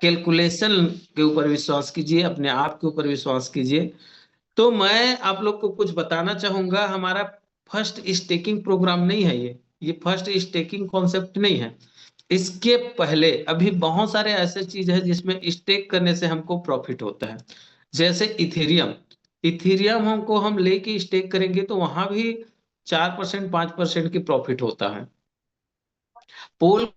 Calculation के ऊपर विश्वास कीजिए, अपने आप के ऊपर विश्वास कीजिए। तो मैं आप लोग को कुछ बताना चाहूंगा, हमारा फर्स्ट स्टेकिंग प्रोग्राम नहीं है ये फर्स्ट स्टेकिंग कॉन्सेप्ट नहीं है। इसके पहले अभी बहुत सारे ऐसे चीज है जिसमें स्टेक करने से हमको प्रॉफिट होता है। जैसे इथेरियम, इथेरियम हमको हम लेके स्टेक करेंगे तो वहां भी 4% 5% की प्रॉफिट होता है। पोल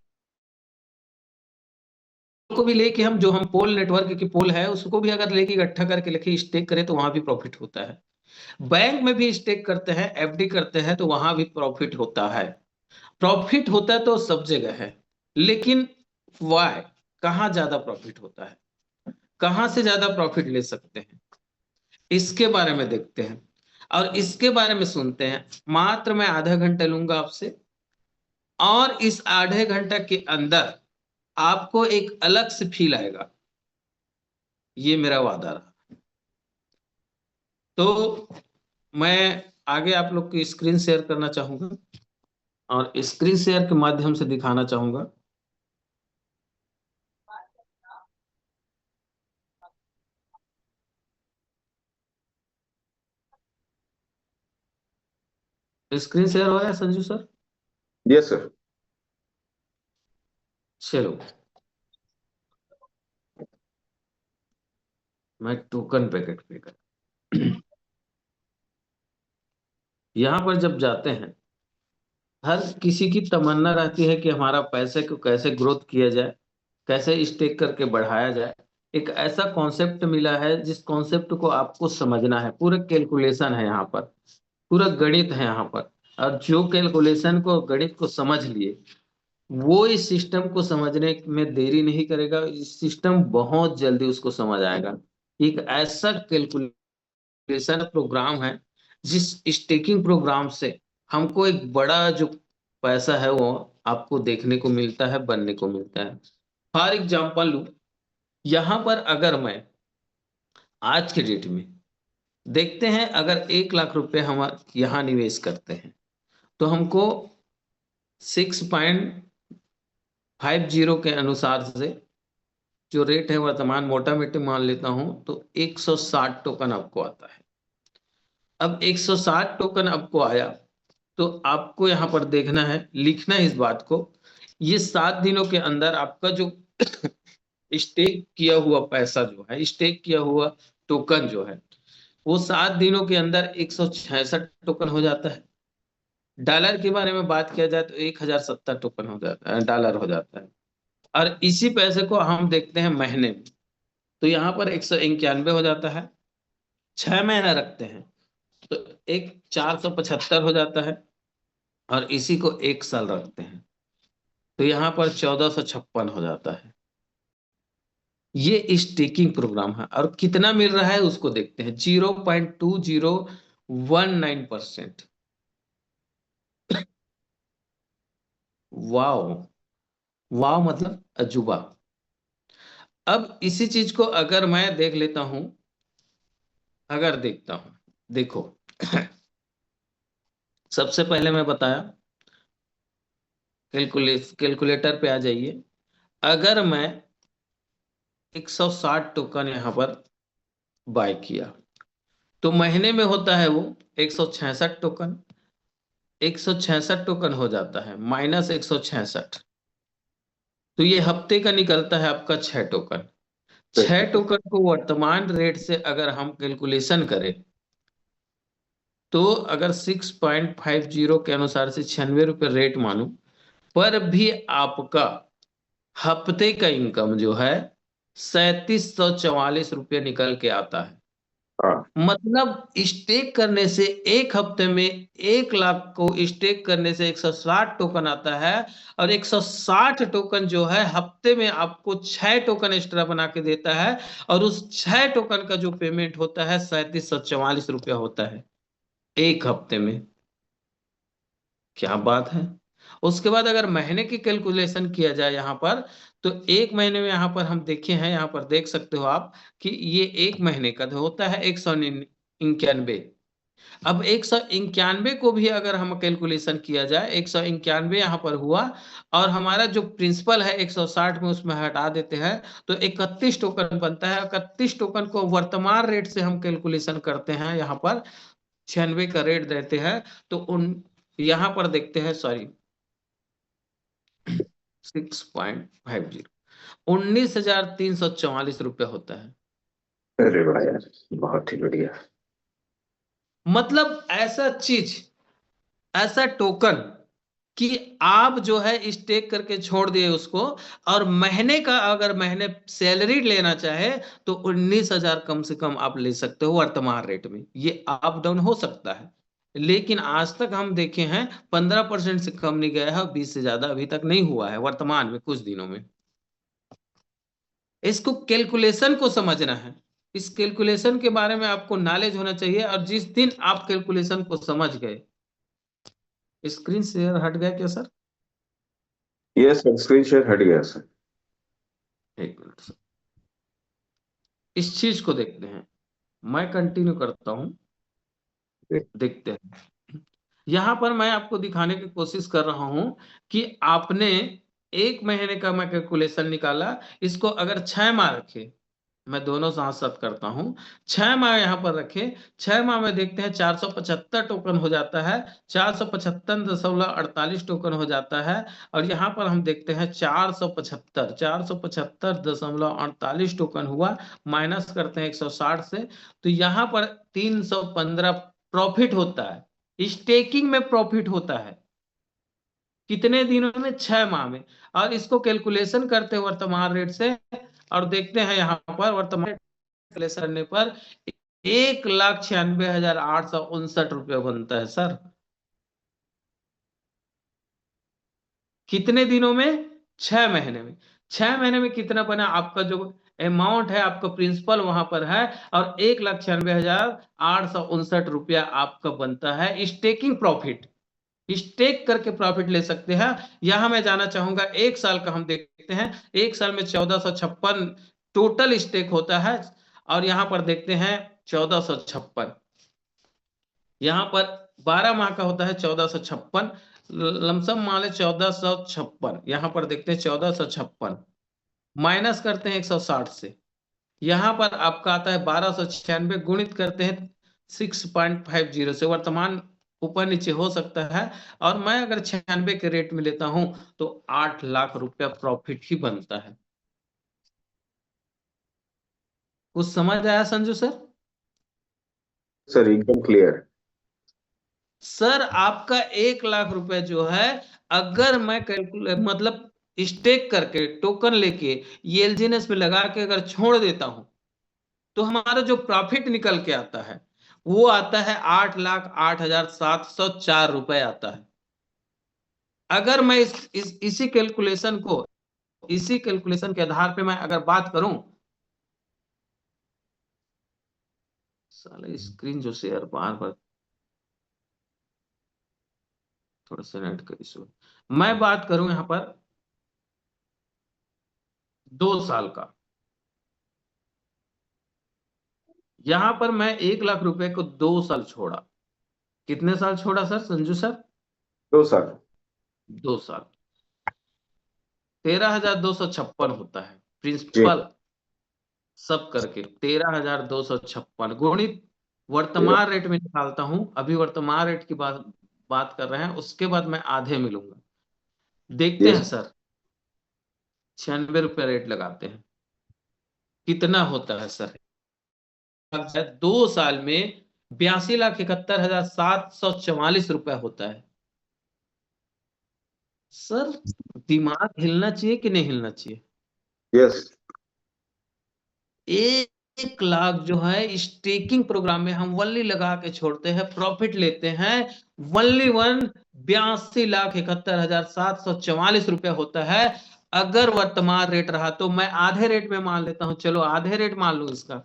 को भी लेके हम जो हम पोल नेटवर्क की पोल है उसको भी अगर लेके इकट्ठा करके लेके स्टेक करें तो वहां भी प्रॉफिट होता है। बैंक में भी स्टेक करते हैं, एफडी करते हैं तो वहां भी प्रॉफिट होता है। प्रॉफिट होता है तो सब जगह है, लेकिन वाई, कहाँ ज्यादा प्रॉफिट होता है, कहाँ से ज्यादा प्रॉफिट ले सकते हैं, इसके बारे में देखते हैं और इसके बारे में सुनते हैं। मात्र मैं आधा घंटा लूंगा आपसे, और इस आधे घंटा के अंदर आपको एक अलग से फील आएगा, ये मेरा वादा रहा। तो मैं आगे आप लोग की स्क्रीन शेयर करना चाहूंगा और स्क्रीन शेयर के माध्यम से दिखाना चाहूंगा। स्क्रीन शेयर हो गया संजू सर? Yes sir. चलो, मैं टोकन पैकेट पे कर यहाँ पर जब जाते हैं, हर किसी की तमन्ना रहती है कि हमारा पैसे को कैसे ग्रोथ किया जाए, कैसे स्टेक करके बढ़ाया जाए। एक ऐसा कॉन्सेप्ट मिला है जिस कॉन्सेप्ट को आपको समझना है, पूरा कैलकुलेशन है यहाँ पर, पूरा गणित है यहाँ पर। और जो कैलकुलेशन को गणित को समझ लिए वो इस सिस्टम को समझने में देरी नहीं करेगा, इस सिस्टम बहुत जल्दी उसको समझ आएगा। एक ऐसा कैलकुलेशन प्रोग्राम है जिस स्टेकिंग प्रोग्राम से हमको एक बड़ा जो पैसा है वो आपको देखने को मिलता है, बनने को मिलता है। फॉर एग्जाम्पल लू, यहाँ पर अगर मैं आज के डेट में देखते हैं, अगर 1 लाख रुपए हम यहाँ निवेश करते हैं तो हमको 6.50 के अनुसार से जो रेट है वर्तमान मोटा मोटी मान लेता हूं तो 160 टोकन आपको आता है। अब 160 टोकन आपको आया तो आपको यहाँ पर देखना है, लिखना है इस बात को, ये 7 दिनों के अंदर आपका जो स्टेक किया हुआ पैसा जो है, स्टेक किया हुआ टोकन जो है, वो 7 दिनों के अंदर 166 टोकन हो जाता है। डॉलर के बारे में बात किया जाए तो 1070 टोकन हो जाता है, डॉलर हो जाता है। और इसी पैसे को हम देखते हैं महीने में, तो यहाँ पर 191 हो जाता है। 6 महीना रखते हैं तो एक 475 हो जाता है, और इसी को 1 साल रखते हैं तो यहाँ पर 1456 हो जाता है। ये स्टेकिंग प्रोग्राम है, और कितना मिल रहा है उसको देखते हैं, 0.2019%। वाओ, वाओ मतलब अजूबा। अब इसी चीज को अगर मैं देख लेता हूं, अगर देखता हूं, देखो सबसे पहले मैं बताया, कैलकुलेटर पे आ जाइए। अगर मैं 160 टोकन यहाँ पर बाय किया तो महीने में होता है वो 166 टोकन। 166 टोकन हो जाता है माइनस 166, तो ये हफ्ते का निकलता है आपका 6 टोकन। 6 टोकन को वर्तमान रेट से अगर हम कैलकुलेशन करें तो अगर 6.50 के अनुसार से 96 रुपये रेट मानूं, पर भी आपका हफ्ते का इनकम जो है 3744 रुपये निकल के आता है। हाँ। मतलब स्टेक करने से एक हफ्ते में 1 लाख को स्टेक करने से 160 टोकन आता है, और 160 टोकन जो है हफ्ते में आपको 6 टोकन एक्स्ट्रा बना के देता है, और उस 6 टोकन का जो पेमेंट होता है 3744 रुपया होता है एक हफ्ते में। क्या बात है। उसके बाद अगर महीने की कैलकुलेशन किया जाए यहाँ पर, तो एक महीने में यहाँ पर हम देखे हैं, यहाँ पर देख सकते हो आप कि ये एक महीने का होता है 191। अब 191 को भी अगर हम कैलकुलेशन किया जाए, 191 यहाँ पर हुआ और हमारा जो प्रिंसिपल है 160 में उसमें हटा देते हैं तो 31 टोकन बनता है। 31 टोकन को वर्तमान रेट से हम कैलकुलेशन करते हैं, यहाँ पर 96 का रेट देते हैं तो उन यहाँ पर देखते हैं, सॉरी 6.50 19,344 रुपये होता है। अरे वाह यार, बहुत ही बढ़िया। मतलब ऐसा चीज, ऐसा टोकन कि आप जो है स्टेक करके छोड़ दिए उसको, और महीने का अगर महीने सैलरी लेना चाहे तो 19,000 कम से कम आप ले सकते हो वर्तमान रेट में। ये अप डाउन हो सकता है, लेकिन आज तक हम देखे हैं 15% से कम नहीं गया है, 20 से ज्यादा अभी तक नहीं हुआ है वर्तमान में कुछ दिनों में। इसको कैलकुलेशन को समझना है, इस कैलकुलेशन के बारे में आपको नॉलेज होना चाहिए। और जिस दिन आप कैलकुलेशन को समझ गए, स्क्रीन शेयर हट गया क्या sir? Yes sir, screen share हट गया सर। एक मिनट सर, इस चीज को देखते हैं, मैं कंटिन्यू करता हूं, देखते हैं। यहां पर मैं आपको दिखाने की कोशिश कर रहा हूं कि आपने एक महीने का मैं कैलकुलेशन निकाला, इसको अगर 6 माह रखे, मैं दोनों साथ साथ करता हूं, 6 माह यहां पर रखे, 6 माह में देखते हैं 475 टोकन हो जाता है, 475.48 टोकन हो जाता है। और यहाँ पर हम देखते हैं 475.48 टोकन हुआ, माइनस करते हैं 160 से, तो यहाँ पर 315 प्रॉफिट होता है, स्टेकिंग में प्रॉफिट होता है। कितने दिनों में? 6 माह में। और इसको कैलकुलेशन करते हैं वर्तमान रेट से, और देखते हैं यहाँ पर वर्तमान कैलकुलेशन करने पर 1,96,859 रुपये बनता है सर। कितने दिनों में? 6 महीने में। 6 महीने में कितना बना? आपका जो अमाउंट है, आपका प्रिंसिपल वहां पर है, और 1,96,859 रुपया आपका बनता है स्टेकिंग प्रॉफिट। स्टेक करके प्रॉफिट ले सकते हैं। यहां मैं जाना चाहूंगा 1 साल का, हम देखते हैं 1 साल में 1456 टोटल स्टेक होता है। और यहां पर देखते हैं 1456, यहाँ पर 12 माह का होता है 1456, लमसम मान ले 1456, यहाँ पर देखते हैं 1456, माइनस करते हैं 160 से, यहाँ पर आपका आता है 1296, गुणित करते हैं 6.50 से, वर्तमान ऊपर नीचे हो सकता है। और मैं अगर 96 के रेट में लेता हूं तो 8 लाख रुपया प्रॉफिट ही बनता है। कुछ समझ आया संजू सर? सर एकदम क्लियर। सर आपका 1 लाख रुपए जो है, अगर मैं कैलकुलेट मतलब स्टेक करके टोकन लेके ये एलजीएनएस में लगा के अगर छोड़ देता हूं तो हमारा जो प्रॉफिट निकल के आता है वो आता है 8,08,704 रुपए आता है। अगर मैं इसी कैलकुलेशन के आधार पे मैं अगर बात करूं, साले स्क्रीन जो शेयर बार बार, थोड़ा सा नेट का इशू, मैं बात करूं यहां पर 2 साल का, यहां पर मैं 1 लाख रुपए को 2 साल छोड़ा। कितने साल छोड़ा सर संजू सर? 2 साल। 2 साल। 13,256 होता है जी। प्रिंसिपल, सब करके 13,256 गुणित वर्तमान रेट में निकालता हूं, अभी वर्तमान रेट की बात कर रहे हैं, उसके बाद मैं आधे मिलूंगा। देखते हैं यस। सर, 96 रुपये रेट लगाते हैं, कितना होता है सर? 2 साल में 82,71,744 रुपया होता है। सर दिमाग हिलना चाहिए कि नहीं हिलना चाहिए? यस। 1 लाख जो है स्टेकिंग प्रोग्राम में हम वनली लगा के छोड़ते हैं, प्रॉफिट लेते हैं, वनली 82,71,744 रुपया होता है। अगर वर्तमान रेट रहा तो मैं आधे रेट में मान लेता हूं, चलो आधे रेट मान लो, इसका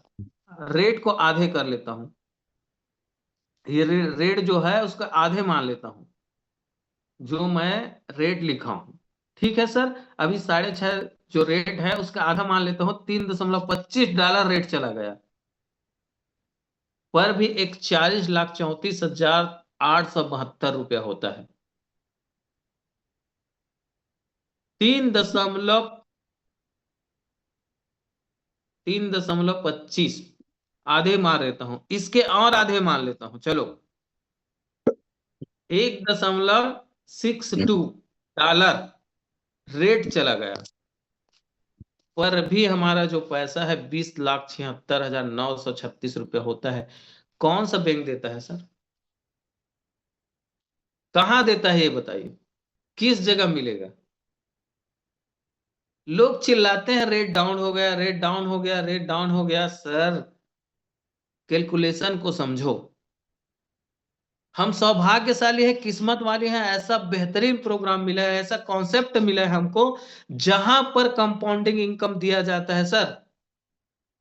रेट को आधे कर लेता हूं, ये रेट जो है उसका आधे मान लेता हूं जो मैं रेट लिखा हूं। ठीक है सर, अभी 6.5 जो रेट है उसका आधा मान लेता हूं, $3.25 रेट चला गया। पर भी एक 40,34,872 होता है। 3.25 आधे मान लेता हूं, इसके और आधे मान लेता हूं, चलो 1.62 डॉलर रेट चला गया, पर भी हमारा जो पैसा है 20,76,936 रुपये होता है। कौन सा बैंक देता है सर? कहां देता है ये बताइए, किस जगह मिलेगा? लोग चिल्लाते हैं रेट डाउन हो गया, रेट डाउन हो गया, रेट डाउन हो गया। सर कैलकुलेशन को समझो। हम सौभाग्यशाली है, किस्मत वाले हैं, ऐसा बेहतरीन प्रोग्राम मिला है, ऐसा कॉन्सेप्ट मिला है हमको जहां पर कंपाउंडिंग इनकम दिया जाता है सर,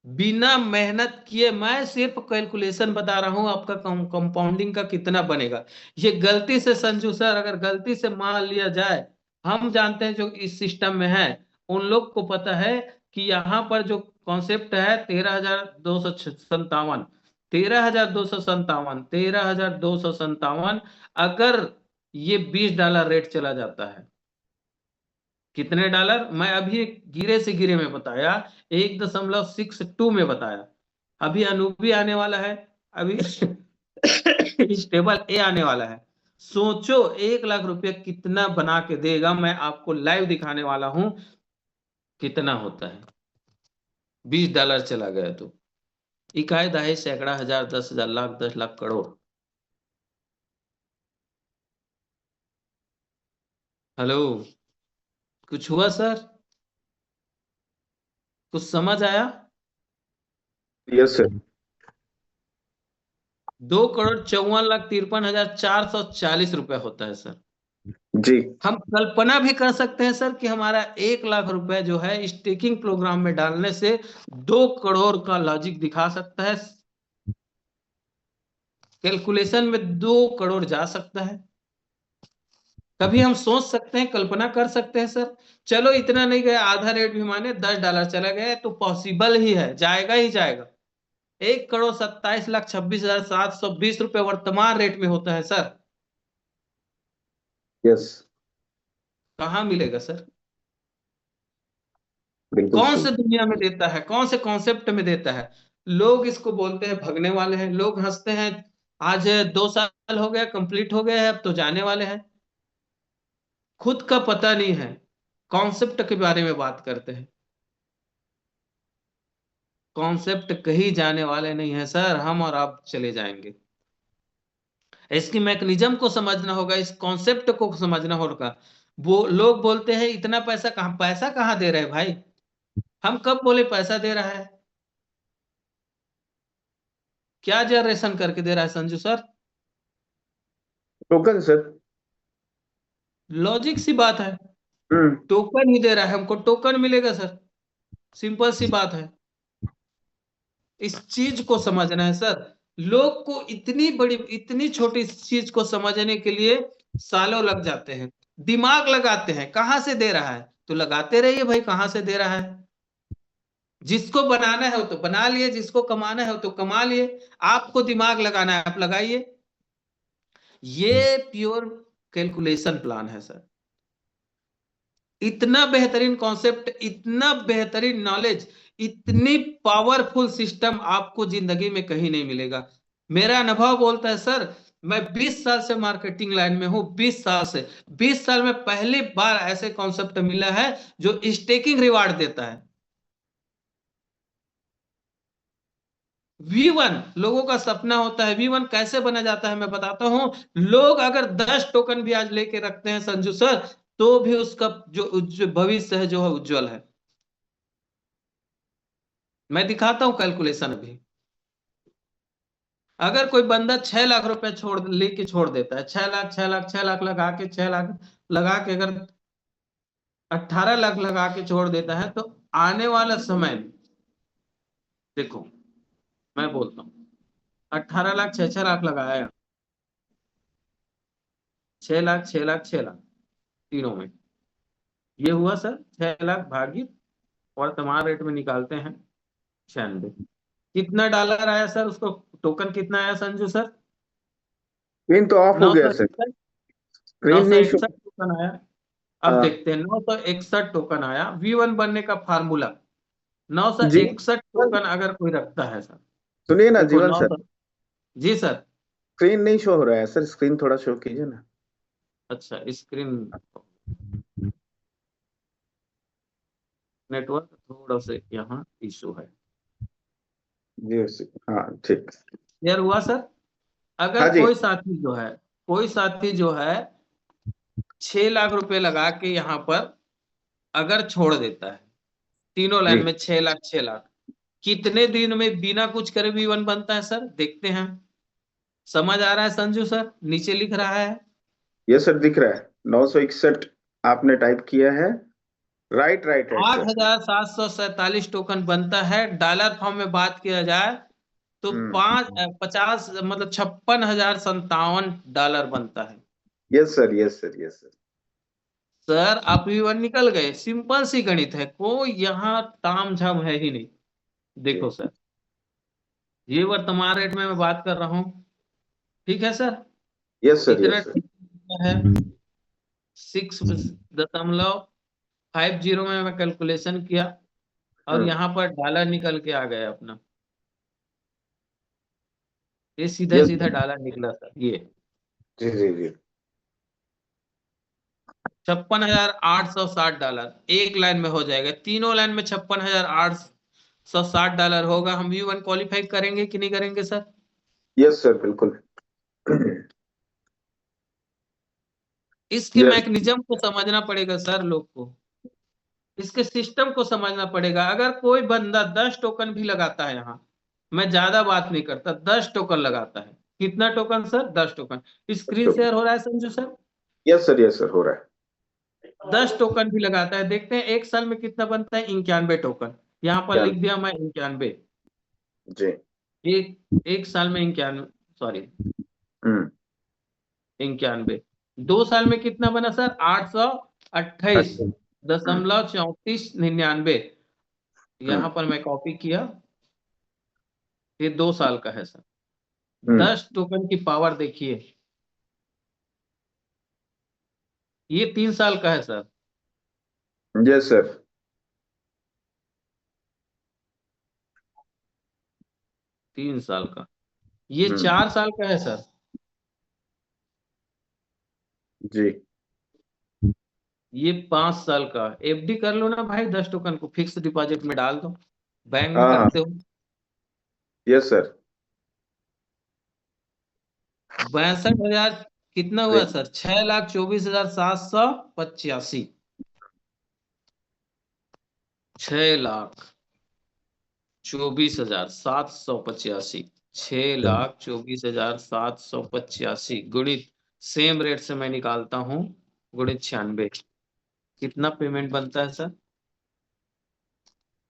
बिना मेहनत किए। मैं सिर्फ कैलकुलेशन बता रहा हूं आपका कंपाउंडिंग का कितना बनेगा। ये गलती से संजू सर, अगर गलती से मान लिया जाए, हम जानते हैं जो इस सिस्टम में है उन लोग को पता है कि यहाँ पर जो कॉन्सेप्ट है 13,257, 13,257, 13,257, अगर ये $20 रेट चला जाता है, कितने डॉलर? मैं अभी गिरे से गिरे में बताया, 1.62 में बताया। अभी अनूपी आने वाला है, अभी स्टेबल ए आने वाला है। सोचो 1 लाख रुपया कितना बना के देगा, मैं आपको लाइव दिखाने वाला हूं कितना होता है। $20 चला गया तो इकाई, दहाई, सैकड़ा, हजार, 10,000, लाख, 10 लाख, करोड़। हेलो, कुछ हुआ सर? कुछ समझ आया? Yes sir. 2,54,53,440 रुपया होता है सर। जी। हम कल्पना भी कर सकते हैं सर कि हमारा 1 लाख रुपए जो है स्टेकिंग प्रोग्राम में डालने से 2 करोड़ का लॉजिक दिखा सकता है, कैलकुलेशन में 2 करोड़ जा सकता है। कभी हम सोच सकते हैं, कल्पना कर सकते हैं सर? चलो इतना नहीं गया, आधा रेट भी माने $10 चला गया तो पॉसिबल ही है, जाएगा ही जाएगा। 1,27,26,720 रुपए वर्तमान रेट में होता है सर। यस। कहाँ मिलेगा सर? बिल्कुल कौन सही। से दुनिया में देता है, कौन से कॉन्सेप्ट में देता है? लोग इसको बोलते हैं भगने वाले हैं, लोग हंसते हैं। आज 2 साल हो गया, कंप्लीट हो गया है, अब तो जाने वाले हैं। खुद का पता नहीं है, कॉन्सेप्ट के बारे में बात करते हैं। कॉन्सेप्ट कहीं जाने वाले नहीं है सर, हम और आप चले जाएंगे। इसकी मैकेनिज्म को समझना होगा, इस कॉन्सेप्ट को समझना होगा। वो लोग बोलते हैं इतना पैसा कहाँ, पैसा कहाँ दे रहे हैं भाई? हम कब बोले पैसा दे रहा है? क्या जनरेशन करके दे रहा है Sanju sir? Token sir. Logic सी बात है, हम्म। टोकन ही दे रहा है, हमको टोकन मिलेगा सर। सिंपल सी बात है, इस चीज को समझना है सर। लोग को इतनी बड़ी, इतनी छोटी चीज को समझने के लिए सालों लग जाते हैं, दिमाग लगाते हैं। कहां से दे रहा है तो लगाते रहिए भाई, कहां से दे रहा है। जिसको बनाना है वो तो बना लिए, जिसको कमाना है वो तो कमा लिए। आपको दिमाग लगाना है, आप लगाइए। ये प्योर कैलकुलेशन प्लान है सर। इतना बेहतरीन कॉन्सेप्ट, इतना बेहतरीन नॉलेज, इतनी पावरफुल सिस्टम आपको जिंदगी में कहीं नहीं मिलेगा। मेरा अनुभव बोलता है सर, मैं 20 साल से मार्केटिंग लाइन में हूं, 20 साल से। 20 साल में पहली बार ऐसे कॉन्सेप्ट मिला है जो स्टेकिंग रिवार्ड देता है। V1 लोगों का सपना होता है। V1 कैसे बना जाता है मैं बताता हूं। लोग अगर 10 टोकन भी आज लेके रखते हैं संजू सर, तो भी उसका जो भविष्य है जो है उज्जवल है। मैं दिखाता हूं कैलकुलेशन अभी। अगर कोई बंदा 6 लाख रुपए छोड़ लेके छोड़ देता है, 6 लाख, 6 लाख, 6 लाख लगा के, 6 लाख लगा के अगर 18 लाख लगा के छोड़ देता है, तो आने वाला समय में देखो, मैं बोलता हूँ 18 लाख, 6 6 लाख लगाया, 6 लाख, 6 लाख, 6 लाख, तीनों में ये हुआ सर 6 लाख भागित वर्तमान रेट में निकालते हैं 96। कितना डॉलर आया सर उसको? टोकन कितना आया संजू सर? स्क्रीन तो ऑफ हो नौ गया सौ सर। इकसठ नौ स्क्रीन सौ नहीं शो। इकसठ टोकन आया। अब हाँ देखते हैं, 961 टोकन आया। V1 बनने का फार्मूला, नौ सौ जी। इकसठ टोकन अगर कोई रखता है सर। सुनिए ना देखो जीवन नौ सर, सौ जी सर। स्क्रीन नहीं शो हो रहा है सर, स्क्रीन थोड़ा शो कीजिए ना। अच्छा, स्क्रीन नेटवर्क थोड़ा से यहाँ इशू है। जी हाँ ठीक। क्लियर हुआ सर? हाँ अगर जी। कोई साथी जो है 6 लाख रुपए लगा के यहाँ पर अगर छोड़ देता है, तीनों लाइन जी में 6 लाख 6 लाख, कितने दिन में बिना कुछ करे V1 बनता है सर? देखते हैं। समझ आ रहा है संजू सर? नीचे लिख रहा है। ये सर दिख रहा है, 961 आपने टाइप किया है। राइट राइट राइट आठ सर। हजार सात सौ सैतालीस टोकन बनता है। डॉलर फॉर्म में बात किया जाए तो पांच हम्म। 50 मतलब 56,057 डॉलर बनता है। Yes sir yes sir yes sir. Sir आप V1 निकल गए। सिंपल सी गणित है, कोई यहाँ ताम झाम है ही नहीं। देखो जी। सर, ये वर्तमान रेट में मैं बात कर रहा हूँ। ठीक है सर? यस सर इतना यस सर। है 6.50 में मैं कैलकुलेशन किया और हम्म। यहाँ पर डॉलर निकल के आ गया अपना। ये सीधा यस सीधा सर। डॉलर निकला सर। ये जी जी जी। 56,860 डॉलर एक लाइन में हो जाएगा। तीनों लाइन में 56,860 डॉलर होगा। हम V1 क्वालिफाई करेंगे कि नहीं करेंगे सर? यस सर बिल्कुल। इसके यस। मैकेनिज्म को समझना पड़ेगा सर लोग को। इसके सिस्टम को समझना पड़ेगा। अगर कोई बंदा 10 टोकन भी लगाता है यहाँ, मैं ज्यादा बात नहीं करता, 10 टोकन लगाता है। कितना token sir? 10 token. Screen share हो रहा है संजू सर? यस सर हो रहा है। 10 टोकन भी लगाता है, देखते हैं एक साल में कितना बनता है। 91 टोकन। यहाँ पर क्या? लिख दिया मैं 91। जी। एक साल में 91, सॉरी हम्म। 91। 2 साल में कितना बना सर? 828 अच्छा। हम्म। दशमलव 3499। हम्म। यहाँ पर मैं कॉपी किया। ये 2 साल का है सर। हम्म। 10 टोकन की पावर देखिए। ये 3 साल का है सर। Yes sir. 3 साल का। ये हम्म। 4 साल का है सर। जी। ये 5 साल का। FD कर लो ना भाई, 10 टोकन को फिक्स डिपॉजिट में डाल दो। बैंक में हाँ हाँ। करते हो। Yes sir. 62,000 कितना हुआ जी। सर? 6,24,785। 6,24,785। 6,24,785 गुणित सेम रेट से मैं निकालता हूं, गुणित 96। कितना पेमेंट बनता है सर?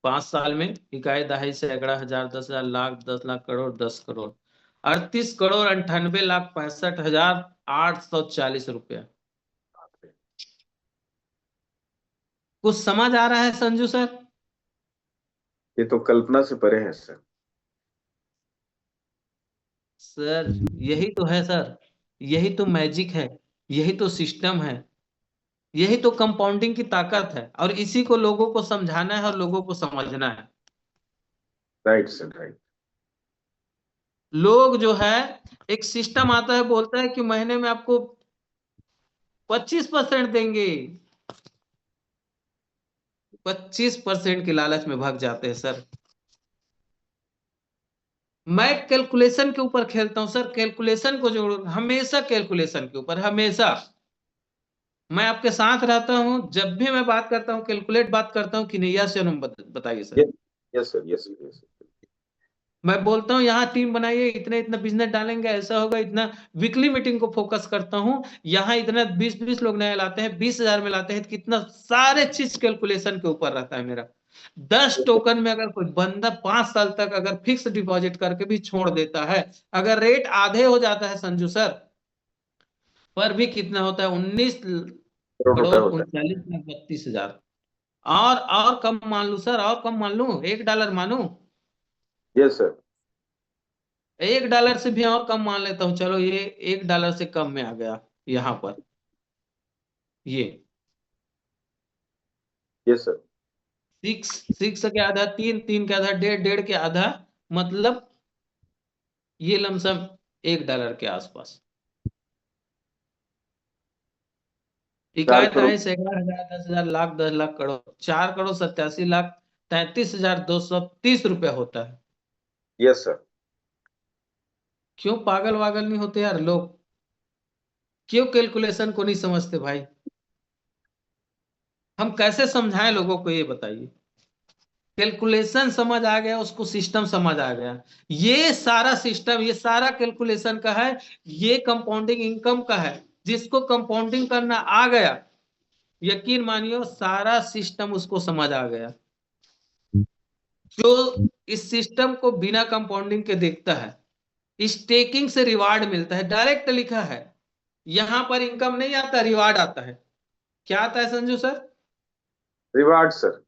5 साल में इकाई दहाई सैकड़ा हजार 10,000 लाख 10 लाख करोड़ 10 करोड़ 38,98,65,840 रुपया। कुछ समझ आ रहा है संजू सर? ये तो कल्पना से परे है सर। सर यही तो है सर। यही तो मैजिक है। यही तो सिस्टम है। यही तो कंपाउंडिंग की ताकत है, और इसी को लोगों को समझाना है और लोगों को समझना है। Right sir right. लोग जो है, एक सिस्टम आता है बोलता है कि महीने में आपको 25% देंगे। 25% के लालच में भाग जाते हैं सर। मैं कैलकुलेशन के ऊपर खेलता हूं सर। कैलकुलेशन को जोड़ो, हमेशा कैलकुलेशन के ऊपर, हमेशा। मैं आपके साथ रहता हूं, जब भी मैं बात करता हूं कैलकुलेट बात करता हूं कि नहीं? यस या नो बताइए sir. Yes. Yes sir yes yes. मैं बोलता हूँ यहाँ टीम बनाइए, इतने इतना बिजनेस डालेंगे, ऐसा होगा, इतना। वीकली मीटिंग को फोकस करता हूँ। यहाँ इतना 20-20 लोग नए लाते हैं, 20,000 में लाते हैं, कितना सारे चीज कैलकुलेशन के ऊपर रहता है मेरा। 10 टोकन में अगर कोई बंदा 5 साल तक अगर फिक्स डिपॉजिट करके भी छोड़ देता है, अगर रेट आधे हो जाता है संजू सर, पर भी कितना होता है? 19 करोड़ रुपए करोड़ होता 39,32,000। और कम मान लू सर, और कम मान लू, $1 मानू। Yes sir. $1 से भी और कम मान लेता हूँ, चलो ये $1 से कम में आ गया यहाँ पर, ये यस सर। 6 के आधा 3, 3 के आधा 1.5, 1.5 के आधा, मतलब ये लमसम $1 के आसपास। 4 इकाई करोड़। दहाई सैकड़ा हजार 10,000 लाख 10 लाख करोड़, 4,87,33,230 रुपया होता है। Yes sir. क्यों पागल वागल नहीं होते यार लोग? क्यों कैलकुलेशन को नहीं समझते भाई? हम कैसे समझाएं लोगों को, ये बताइए। कैलकुलेशन समझ आ गया उसको, सिस्टम समझ आ गया। ये सारा सिस्टम, ये सारा कैलकुलेशन का है, ये कंपाउंडिंग इनकम का है। जिसको कंपाउंडिंग करना आ गया, यकीन मानियो सारा सिस्टम उसको समझ आ गया। जो इस सिस्टम को बिना कंपाउंडिंग के देखता है, स्टेकिंग से रिवार्ड मिलता है, डायरेक्ट लिखा है। यहां पर इनकम नहीं आता, रिवार्ड आता है। क्या आता है संजू सर? Reward sir.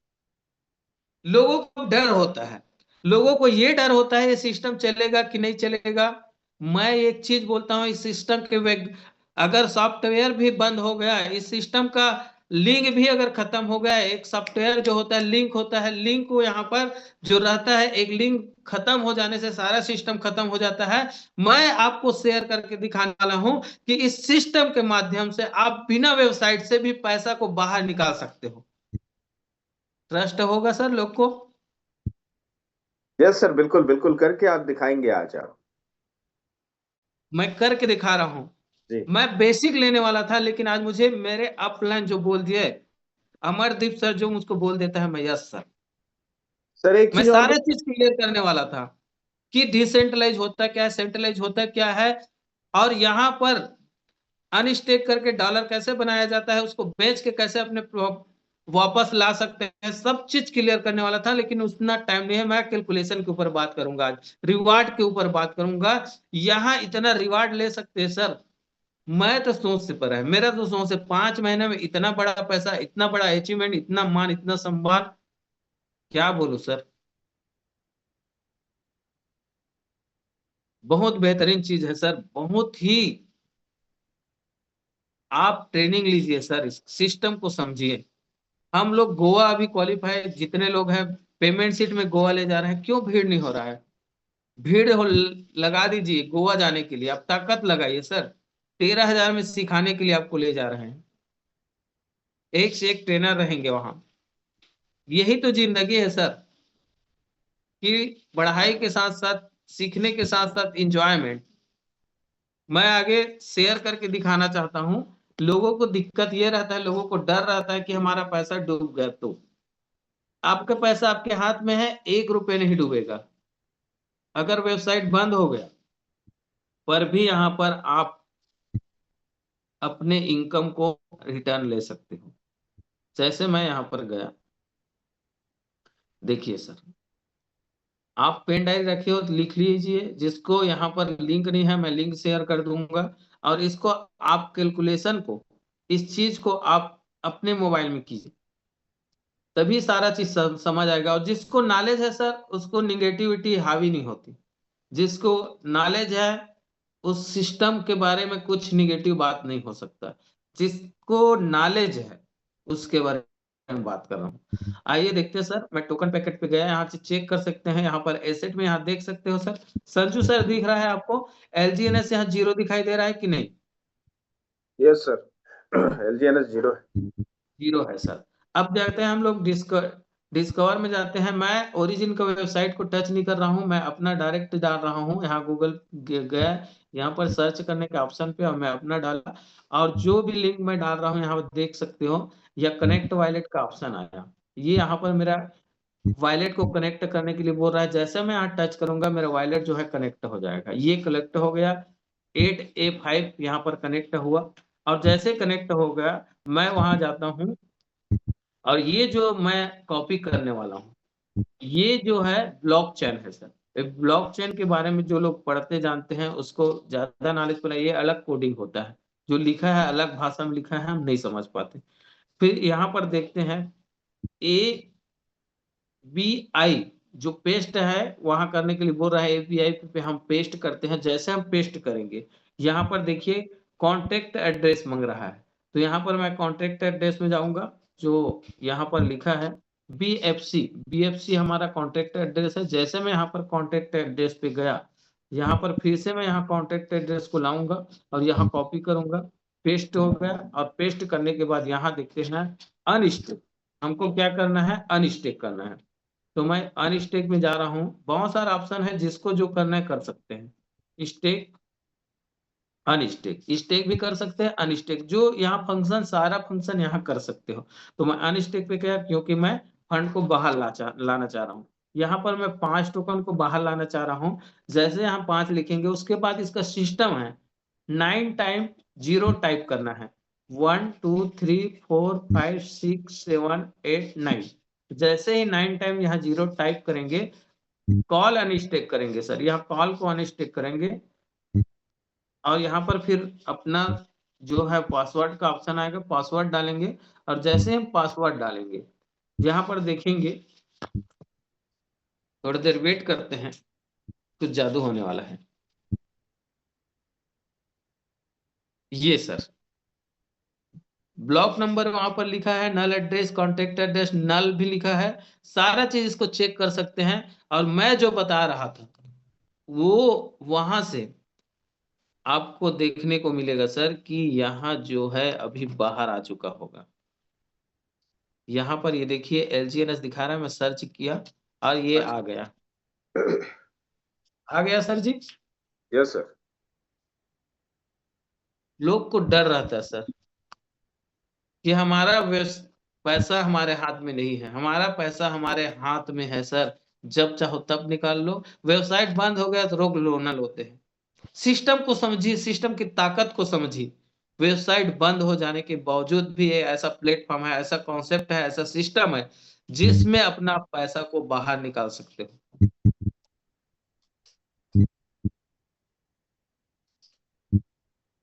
लोगों को डर होता है, लोगों को ये डर होता है ये सिस्टम चलेगा कि नहीं चलेगा। मैं एक चीज बोलता हूँ, इस सिस्टम के अगर सॉफ्टवेयर भी बंद हो गया, इस सिस्टम का लिंक भी अगर खत्म हो गया, एक सॉफ्टवेयर जो होता है लिंक होता है, लिंक को यहाँ पर जो रहता है, एक लिंक खत्म हो जाने से सारा सिस्टम खत्म हो जाता है। मैं आपको शेयर करके दिखाने वाला हूं कि इस सिस्टम के माध्यम से आप बिना वेबसाइट से भी पैसा को बाहर निकाल सकते हो। ट्रस्ट होगा सर लोग को? यस सर, बिल्कुल बिल्कुल करके आप दिखाएंगे आज आप। मैं करके दिखा रहा हूं। जी मैं बेसिक लेने वाला था, लेकिन आज मुझे मेरे अपलाइन जो बोल दिए, अमरदीप सर जो मुझको बोल देता है, मैं यस सर। सर, एक मैं चीज और सारे चीज क्लियर करने वाला था कि डिसेंट्रलाइज होता क्या है, सेंट्रलाइज होता क्या है, और यहाँ पर अनस्टेक करके डॉलर कैसे बनाया जाता है, उसको बेच के कैसे अपने वापस ला सकते हैं, सब चीज क्लियर करने वाला था। लेकिन उतना टाइम नहीं है, मैं कैलकुलेशन के ऊपर बात करूंगा आज, रिवार्ड के ऊपर बात करूंगा। यहाँ इतना रिवार्ड ले सकते हैं सर, मैं तो सोच से परा है, मेरा तो सोच से 5 महीने में इतना बड़ा पैसा, इतना बड़ा अचीवमेंट, इतना मान, इतना सम्मान, क्या बोलूं सर। बहुत बेहतरीन चीज है सर, बहुत ही। आप ट्रेनिंग लीजिए सर, इस सिस्टम को समझिए। हम लोग गोवा अभी क्वालिफाई जितने लोग हैं, पेमेंट सीट में गोवा ले जा रहे हैं, क्यों भीड़ नहीं हो रहा है? भीड़ लगा दीजिए गोवा जाने के लिए, आप ताकत लगाइए सर। 13,000 में सिखाने के लिए आपको ले जा रहे हैं, एक से एक ट्रेनर रहेंगे वहां। यही तो जिंदगी है सर, कि पढ़ाई के साथ साथ, सीखने के साथ साथ इंजॉयमेंट। मैं आगे शेयर करके दिखाना चाहता हूँ। लोगों को दिक्कत ये रहता है, लोगों को डर रहता है कि हमारा पैसा डूब गया तो। आपका पैसा आपके हाथ में है, 1 रुपए नहीं डूबेगा। अगर वेबसाइट बंद हो गया पर भी यहाँ पर आप अपने इनकम को रिटर्न ले सकते हो। जैसे मैं यहाँ पर गया, देखिए सर, आप पेन डायरी रखे हो तो लिख लीजिए। जिसको यहाँ पर लिंक नहीं है, मैं लिंक शेयर कर दूंगा। और इसको आप कैलकुलेशन को, इस चीज को आप अपने मोबाइल में कीजिए, तभी सारा चीज समझ आएगा। और जिसको नॉलेज है सर, उसको निगेटिविटी हावी नहीं होती। जिसको नॉलेज है, उस सिस्टम के बारे में कुछ निगेटिव बात नहीं हो सकता। जिसको नॉलेज है उसके बारे में बात कर रहा हूँ। आइए देखते हैं सर, मैं टोकन पैकेट पे गया, यहाँ से चेक कर सकते हैं। यहाँ पर एसेट में यहाँ देख सकते हो सर, संजू सर दिख रहा है आपको? LGNS यहाँ 0 दिखाई दे रहा है कि नहीं? Yes sir. LGNS 0 है। 0 है सर। अब जाते हैं हम लोग डिस्कवर में जाते हैं। मैं ओरिजिन का वेबसाइट को टच नहीं कर रहा हूँ, मैं अपना डायरेक्ट डाल रहा हूँ। यहाँ गूगल गया, यहाँ पर सर्च करने के ऑप्शन पे, और मैं अपना डाला। और जो भी लिंक मैं डाल रहा हूँ यहाँ पर देख सकते हो, या कनेक्ट वायलेट का ऑप्शन आया। ये यहाँ पर मेरा वायलेट को कनेक्ट करने के लिए बोल रहा है। जैसे मैं यहाँ टच करूंगा, मेरा वायलेट जो है कनेक्ट हो जाएगा। ये कनेक्ट हो गया, 8A5 यहाँ पर कनेक्ट हुआ। और जैसे कनेक्ट हो गया, मैं वहां जाता हूँ, और ये जो मैं कॉपी करने वाला हूँ, ये जो है ब्लॉकचेन है सर। ब्लॉकचेन के बारे में जो लोग पढ़ते जानते हैं उसको ज्यादा नॉलेज पड़ा, ये अलग कोडिंग होता है। जो लिखा है अलग भाषा में लिखा है, हम नहीं समझ पाते। फिर यहाँ पर देखते हैं, ABI जो पेस्ट है वहां करने के लिए बोल रहा है एपीआई पे हम पेस्ट करते हैं। जैसे हम पेस्ट करेंगे यहाँ पर देखिए कॉन्टेक्ट एड्रेस मांग रहा है, तो यहाँ पर मैं कॉन्टेक्ट एड्रेस में जाऊंगा, जो यहाँ पर लिखा है बीएफसी हमारा कॉन्टेक्ट एड्रेस है। जैसे मैं यहाँ पर कॉन्टेक्ट एड्रेस पे गया, यहाँ पर फिर से मैं यहाँ कॉन्टेक्ट एड्रेस को लाऊंगा और यहाँ कॉपी करूंगा, पेस्ट हो गया। और पेस्ट करने के बाद यहाँ देखते हैं अनस्टेक, हमको क्या करना है, अनस्टेक करना है। तो मैं अनस्टेक में जा रहा हूँ, बहुत सारा ऑप्शन है, जिसको जो करना है कर सकते हैं। स्टेक, अनस्टेक, स्टेक भी कर सकते हैं, अनस्टेक, जो यहाँ फंक्शन सारा फंक्शन यहाँ कर सकते हो। तो मैं अनस्टेक पे क्या, क्योंकि मैं फंड को बाहर लाना चाह रहा हूँ। यहाँ पर मैं 5 टोकन को बाहर लाना चाह रहा हूँ। जैसे यहाँ 5 लिखेंगे, उसके बाद इसका सिस्टम है 9 टाइम 0 टाइप करना है, 1 2 3 4 5 6 7 8 9। जैसे ही 9 टाइम यहाँ 0 टाइप करेंगे, कॉल अनस्टेक करेंगे सर, यहाँ कॉल को अनस्टेक करेंगे और यहाँ पर फिर अपना जो है पासवर्ड का ऑप्शन आएगा, पासवर्ड डालेंगे। और जैसे हम पासवर्ड डालेंगे, यहाँ पर देखेंगे, थोड़ी देर वेट करते हैं, कुछ जादू होने वाला है। ये सर ब्लॉक नंबर वहां पर लिखा है, नल एड्रेस, कॉन्टेक्ट एड्रेस नल भी लिखा है, सारा चीज इसको चेक कर सकते हैं। और मैं जो बता रहा था वो वहां से आपको देखने को मिलेगा सर कि यहाँ जो है अभी बाहर आ चुका होगा। यहाँ पर ये देखिए एलजीएनएस दिखा रहा है, मैं सर्च किया और ये आ गया, आ गया सर जी। Yes sir. लोग को डर रहता है सर कि हमारा पैसा हमारे हाथ में नहीं है, हमारा पैसा हमारे हाथ में है सर, जब चाहो तब निकाल लो। वेबसाइट बंद हो गया तो रोग लोनल होते हैं। सिस्टम को समझिए, सिस्टम की ताकत को समझिए। वेबसाइट बंद हो जाने के बावजूद भी ये ऐसा प्लेटफॉर्म है, ऐसा कॉन्सेप्ट है, ऐसा सिस्टम है जिसमें अपना पैसा को बाहर निकाल सकते हो।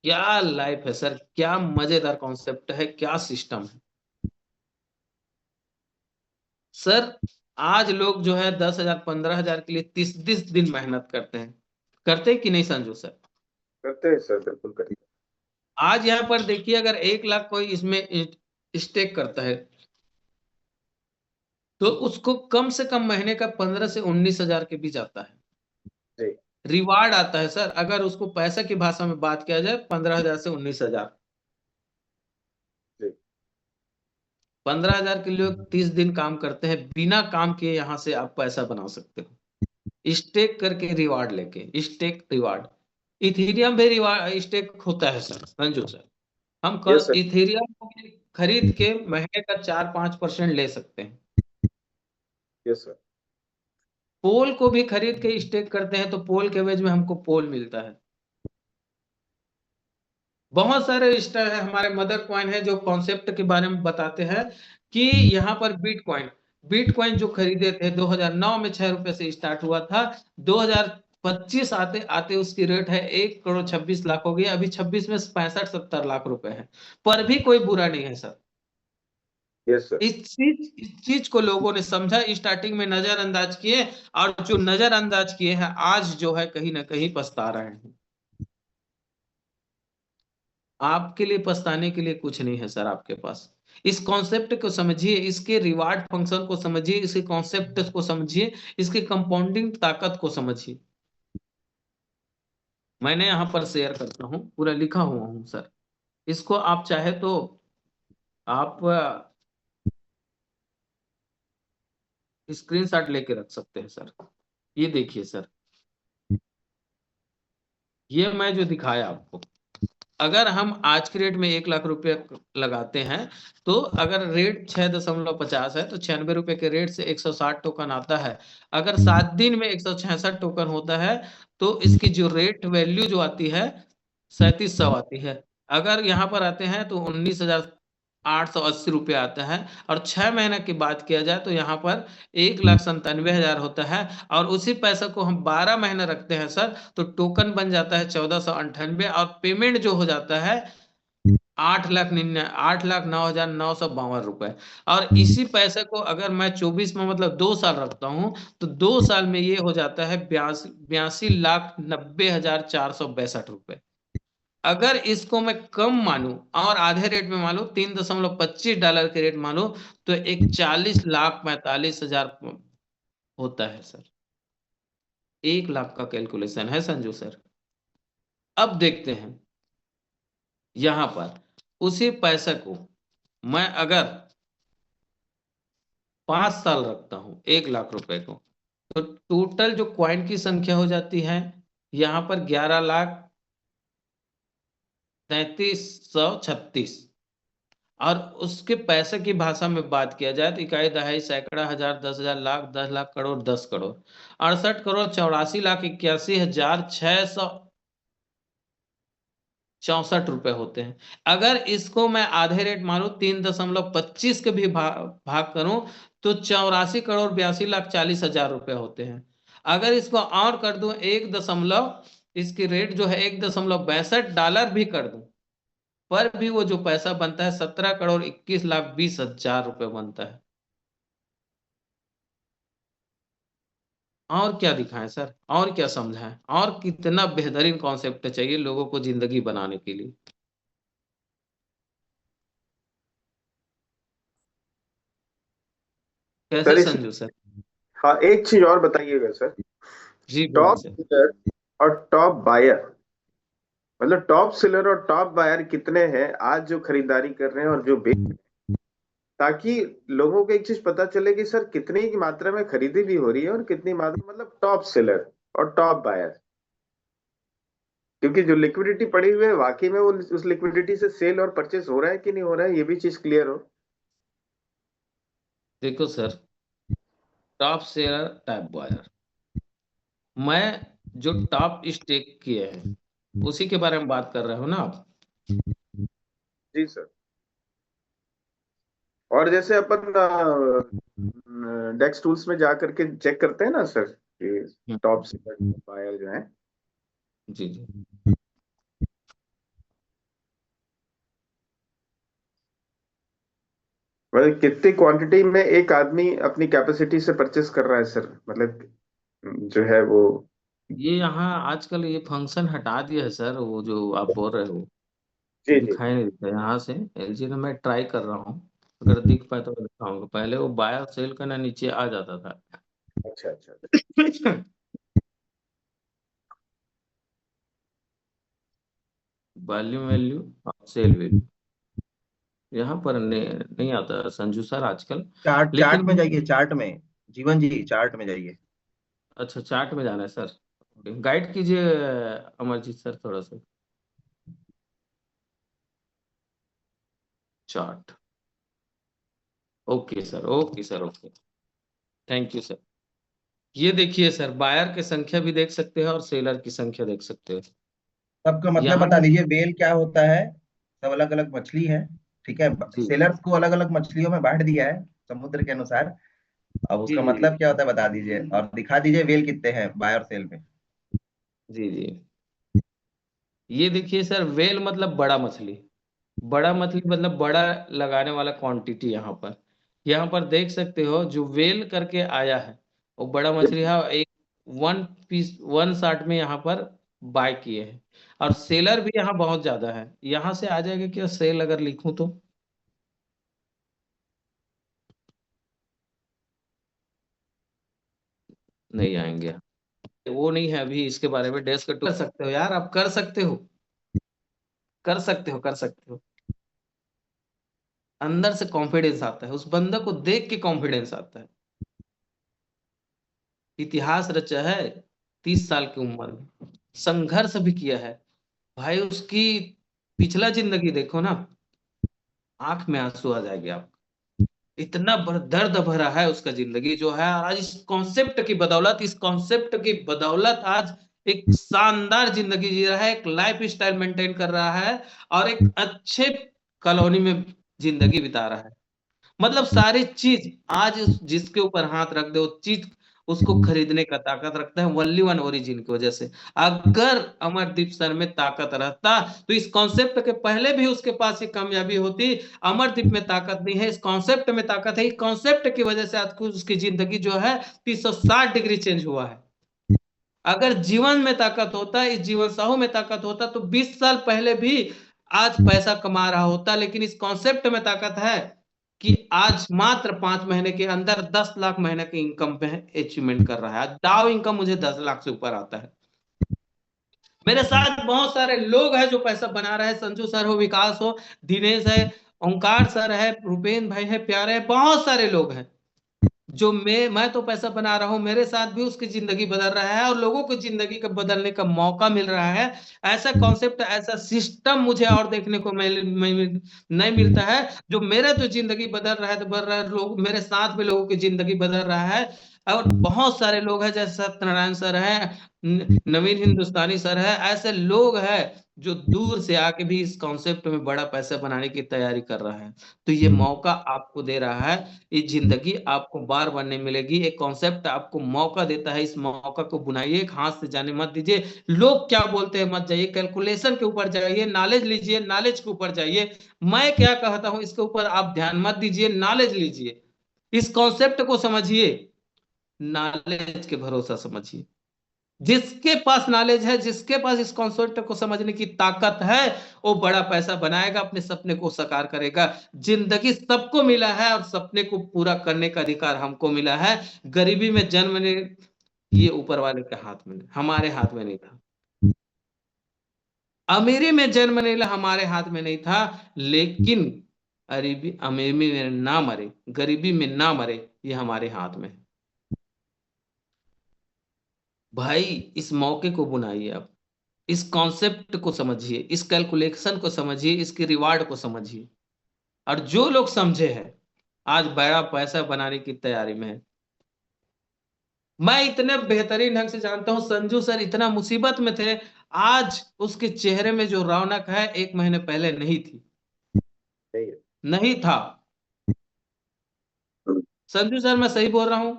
क्या लाइफ है सर, क्या मजेदार कॉन्सेप्ट है, क्या सिस्टम है सर। आज लोग जो है 10,000 15,000 के लिए 30-30 दिन मेहनत करते हैं, करते हैं कि नहीं संजू सर? करते हैं सर, बिल्कुल करते हैं। आज यहाँ पर देखिए, अगर 1 लाख कोई इसमें स्टेक करता है तो उसको कम से कम महीने का 15 से 19,000 के बीच आता है, जी रिवार्ड आता है सर। अगर उसको पैसा की भाषा में बात किया जाए, 15,000 से 19,000। जी 15,000 के लोग 30 दिन काम करते हैं, बिना काम किए यहाँ से आप पैसा बना सकते हो, स्टेक करके रिवार्ड लेके। स्टेक रिवार्ड, इथेरियम भी रिवार्ड स्टेक होता है सर, संजू सर। हम यस सर। इथेरियम को भी खरीद के महीने का 4-5% ले सकते हैं। Yes sir. पोल को भी खरीद के स्टेक करते हैं, तो पोल के एवज में हमको पोल मिलता है। बहुत सारे स्टार है, हमारे मदर कॉइन है, जो कॉन्सेप्ट के बारे में बताते हैं कि यहाँ पर बिटकॉइन, बिटकॉइन जो खरीदे थे 2009 में 6 रुपए से स्टार्ट हुआ था, 2025 आते आते उसकी रेट है 1,26,00,000 हो गई, अभी 26 में 65-70 लाख रुपए है। पर भी कोई बुरा नहीं है सर। Yes sir. इस चीज को लोगों ने समझा, स्टार्टिंग में नजरअंदाज किए, और जो नजरअंदाज किए हैं आज जो है कहीं ना कहीं पछता रहे हैं। आपके लिए पछताने के लिए कुछ नहीं है सर आपके पास। इस कॉन्सेप्ट को समझिए, इसके रिवार्ड फंक्शन को समझिए, इसके कॉन्सेप्ट को समझिए, इसके कंपाउंडिंग ताकत को समझिए। मैंने यहाँ पर शेयर करता हूँ, पूरा लिखा हुआ हूँ सर। इसको आप चाहे तो आप स्क्रीनशॉट लेके रख सकते हैं सर। ये देखिए सर, ये मैं जो दिखाया आपको, अगर हम आज के रेट में 1 लाख रुपए लगाते हैं, तो अगर रेट 6.50 है तो 96 रुपए के रेट से 160 टोकन आता है। अगर 7 दिन में 166 टोकन होता है, तो इसकी जो रेट वैल्यू जो आती है 3700 आती है। अगर यहाँ पर आते हैं तो 19,880 रुपये आता है। और 6 महीने की बात किया जाए तो यहाँ पर 1,97,000 होता है। और उसी पैसा को हम 12 महीने रखते हैं सर, तो टोकन बन जाता है 1498, और पेमेंट जो हो जाता है 8,09,952 रुपए। और इसी पैसे को अगर मैं 24 में मतलब 2 साल रखता हूँ तो 2 साल में ये हो जाता है 82,90,462 रुपए। अगर इसको मैं कम मानूं और आधे रेट में मानूं, $3.25 के रेट मानूं, तो एक 40,45,000 होता है सर। 1 लाख का कैलकुलेशन है संजू सर। अब देखते हैं यहां पर उसी पैसे को मैं अगर 5 साल रखता हूं 1 लाख रुपए को, तो टोटल जो क्वाइन की संख्या हो जाती है यहां पर 11,33,36। और उसके पैसे की भाषा में बात किया जाए तो इकाई, दहाई, सैकड़ा, हजार, 10,000, लाख, 10 लाख, करोड़, 10 करोड़, 68,84,81,664 रुपए होते हैं। अगर इसको मैं आधे रेट मानूं, 3.25 के भी भाग करूं, तो 84,82,40,000 रुपए होते हैं। अगर इसको और कर दूं, इसकी रेट जो है $1.62 भी कर दूं, पर भी वो जो पैसा बनता है 17,21,20,000 रुपए बनता है। और क्या दिखाएं सर, और क्या समझाएं, और कितना बेहतरीन कॉन्सेप्ट चाहिए लोगों को जिंदगी बनाने के लिए। कैसे सर इस संजू सर? हाँ, एक चीज और बताइएगा सर। जी बोलिए टॉप सर। सेलर और टॉप बायर, मतलब टॉप सेलर और टॉप बायर कितने हैं आज जो खरीदारी कर रहे हैं और जो बेच रहे हैं, ताकि लोगों को एक चीज पता चले कि सर कितनी की मात्रा में खरीदी भी हो रही है और कितनी मात्रा, मतलब टॉप सेलर और टॉप बायर। क्योंकि जो लिक्विडिटी पड़ी हुई है वाकई में वो उस लिक्विडिटी से सेल और परचेस हो रहा है कि नहीं हो रहा है, ये भी चीज क्लियर हो। देखो sir, top share, top buyer, मैं जो टॉप स्टेक किए हैं उसी के बारे में बात कर रहे हो ना आप? जी सर। और जैसे अपन डेक्स टूल्स में जा करके चेक करते हैं ना सर कि टॉप सेलर बायर जो है, जी जी। मतलब कितनी क्वांटिटी में एक आदमी अपनी कैपेसिटी से परचेस कर रहा है सर, मतलब जो है वो। ये यहाँ आजकल ये फंक्शन हटा दिया है सर, वो जो आप बोल रहे हो जी जी। दिखाई नहीं देता यहाँ से। एलजी में मैं ट्राई कर रहा हूँ, अगर दिख पाए तो मैं दिखाऊंगा। पहले वो बाय सेल करना नीचे आ जाता था। अच्छा अच्छा। वॉल्यूम वैल्यू, सेल वैल्यू, यहाँ पर नहीं आता संजू सर आजकल। चार्ट चार्ट लेकिन में जाइए, चार्ट में। जीवन जी, चार्ट में जाइए। अच्छा, चार्ट में जाना है सर। गाइड कीजिए अमरजीत सर थोड़ा सा। Chart, okay sir, okay sir, okay, thank you sir. ये देखिए सर, बायर की संख्या भी देख सकते हैं और सेलर की संख्या देख सकते हैं। सबका मतलब यहाँ बता पर दीजिए, वेल क्या होता है। सब अलग अलग मछली है। ठीक है। जी सेलर्स को अलग अलग मछलियों में बांट दिया है समुद्र के अनुसार। अब जी उसका जी मतलब क्या होता है बता दीजिए, और दिखा दीजिए वेल कितने हैं बाय और सेल में। जी जी। ये देखिए सर, वेल मतलब बड़ा मछली, बड़ा मछली मतलब बड़ा लगाने वाला क्वांटिटी। यहाँ पर देख सकते हो जो वेल करके आया है वो बड़ा मछली है। एक 1 पीस 1 शॉट में यहाँ पर बाय किए हैं। और सेलर भी यहाँ बहुत ज्यादा है। यहाँ से आ जाएगा क्या सेल अगर लिखूं तो? नहीं आएंगे, वो नहीं है अभी इसके बारे में। डेस्क टू कर सकते हो यार, आप कर सकते हो, कर सकते हो, कर सकते हो। अंदर से कॉन्फिडेंस आता है, उस बंदे को देख के कॉन्फिडेंस आता है। इतिहास रचा है 30 साल की उम्र में, संघर्ष भी किया है भाई। उसकी पिछला जिंदगी देखो ना, आंख में आंसू आ जाएंगे आप। इतना दर्द भरा है उसका जिंदगी जो है। आज इस कॉन्सेप्ट की बदौलत आज एक शानदार जिंदगी जी रहा है, एक लाइफ स्टाइल मेंटेन कर रहा है, और एक अच्छे कॉलोनी में जिंदगी बिता रहा है। मतलब सारी चीज आज जिसके ऊपर हाथ रख दे वो चीज उसको खरीदने का ताकत रखता है वनली वन ओरिजिन की वजह से। अगर अमरदीप सर में ताकत रहता तो इस कॉन्सेप्ट के पहले भी उसके पास ये कामयाबी होती। अमरदीप में ताकत नहीं है, इस कॉन्सेप्ट में ताकत है। इस कॉन्सेप्ट की वजह से आज उसकी जिंदगी जो है 360 डिग्री चेंज हुआ है। अगर जीवन में ताकत होता, इस जीवन साहू में ताकत होता, तो 20 साल पहले भी आज पैसा कमा रहा होता। लेकिन इस कॉन्सेप्ट में ताकत है कि आज मात्र 5 महीने के अंदर 10 लाख महीने की इनकम पे अचीवमेंट कर रहा है। दाव इनकम मुझे 10 लाख से ऊपर आता है। मेरे साथ बहुत सारे लोग हैं जो पैसा बना रहे हैं। संजू सर हो, विकास हो, दिनेश है, ओंकार सर है, रुपेन भाई है, प्यारे है, बहुत सारे लोग हैं जो मैं तो पैसा बना रहा हूं, मेरे साथ भी उसकी जिंदगी बदल रहा है और लोगों को जिंदगी का बदलने का मौका मिल रहा है। ऐसा कॉन्सेप्ट, ऐसा सिस्टम मुझे और देखने को नहीं मिलता है। जो मेरे तो जिंदगी बदल रहा है, तो बदल रहा है, लोग मेरे साथ में लोगों की जिंदगी बदल रहा है। और बहुत सारे लोग हैं, जैसे सत्यनारायण सर है, नवीन हिंदुस्तानी सर है, ऐसे लोग हैं जो दूर से आके भी इस कॉन्सेप्ट में बड़ा पैसा बनाने की तैयारी कर रहा है। तो ये मौका आपको दे रहा है। ये जिंदगी आपको बार बार नहीं मिलेगी। एक कॉन्सेप्ट आपको मौका देता है, इस मौका को बुनाइए, एक हाथ से जाने मत दीजिए। लोग क्या बोलते हैं मत जाइए, कैलकुलेशन के ऊपर जाइए, नॉलेज लीजिए, नॉलेज के ऊपर जाइए। मैं क्या कहता हूं इसके ऊपर आप ध्यान मत दीजिए, नॉलेज लीजिए, इस कॉन्सेप्ट को समझिए, नॉलेज के भरोसा समझिए। जिसके पास नॉलेज है, जिसके पास इस कॉन्सेप्ट को समझने की ताकत है, वो बड़ा पैसा बनाएगा, अपने सपने को साकार करेगा। जिंदगी सबको मिला है और सपने को पूरा करने का अधिकार हमको मिला है। गरीबी में जन्म ने ये ऊपर वाले के हाथ में, हमारे हाथ में नहीं था। अमीरी में जन्म नहीं, हमारे हाथ में नहीं था। लेकिन अमीरी में ना मरे, गरीबी में ना मरे, ये हमारे हाथ में है। भाई इस मौके को बुनाइए आप, इस कॉन्सेप्ट को समझिए, इस कैलकुलेशन को समझिए, इसके रिवार्ड को समझिए। और जो लोग समझे हैं आज बड़ा पैसा बनाने की तैयारी में है। मैं इतने बेहतरीन ढंग से जानता हूं, संजू सर इतना मुसीबत में थे, आज उसके चेहरे में जो रौनक है 1 महीने पहले नहीं थी, नहीं है। नहीं था। संजू सर मैं सही बोल रहा हूं?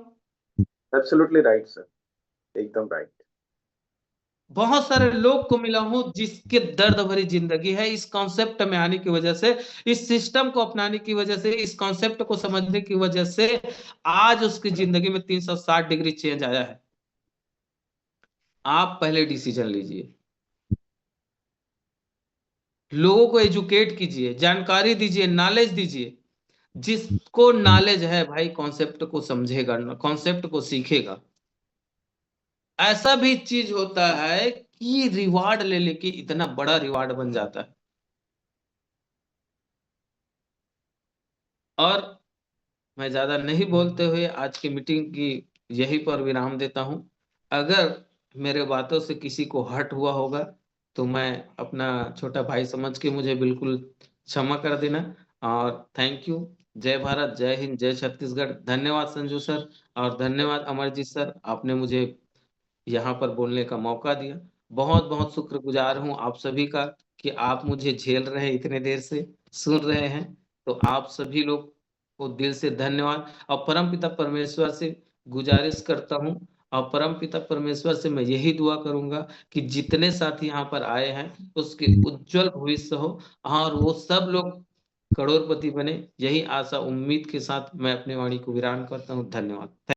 एब्सोल्युटली राइट सर, एकदम राइट। बहुत सारे लोग को मिला हूं जिसके दर्द भरी जिंदगी है इस कॉन्सेप्ट में आने की वजह से, इस सिस्टम को अपनाने की वजह से, इस कॉन्सेप्ट को समझने की वजह से आज उसकी जिंदगी में 360 डिग्री चेंज आया है। आप पहले डिसीजन लीजिए, लोगों को एजुकेट कीजिए, जानकारी दीजिए, नॉलेज दीजिए। जिसको नॉलेज है भाई कॉन्सेप्ट को समझेगा, कॉन्सेप्ट को सीखेगा। ऐसा भी चीज होता है कि रिवार्ड ले लेके इतना बड़ा रिवार्ड बन जाता है। और मैं ज्यादा नहीं बोलते हुए आज की मीटिंग की यहीं पर विराम देता हूं। अगर मेरे बातों से किसी को हर्ट हुआ होगा तो मैं अपना छोटा भाई समझ के मुझे बिल्कुल क्षमा कर देना। और थैंक यू। जय भारत, जय हिंद, जय छत्तीसगढ़। धन्यवाद संजू सर, और धन्यवाद अमरजीत सर, आपने मुझे यहाँ पर बोलने का मौका दिया। बहुत बहुत शुक्रगुजार हूँ आप सभी का कि आप मुझे झेल रहे हैं, इतने देर से सुन रहे हैं। तो आप सभी लोग को दिल से धन्यवाद। और परमपिता परमेश्वर से गुजारिश करता हूँ, और परमपिता परमेश्वर से मैं यही दुआ करूंगा कि जितने साथी यहाँ पर आए हैं उसके उज्जवल भविष्य हो और वो सब लोग करोड़पति बने। यही आशा उम्मीद के साथ मैं अपनी वाणी को विराम करता हूँ। धन्यवाद।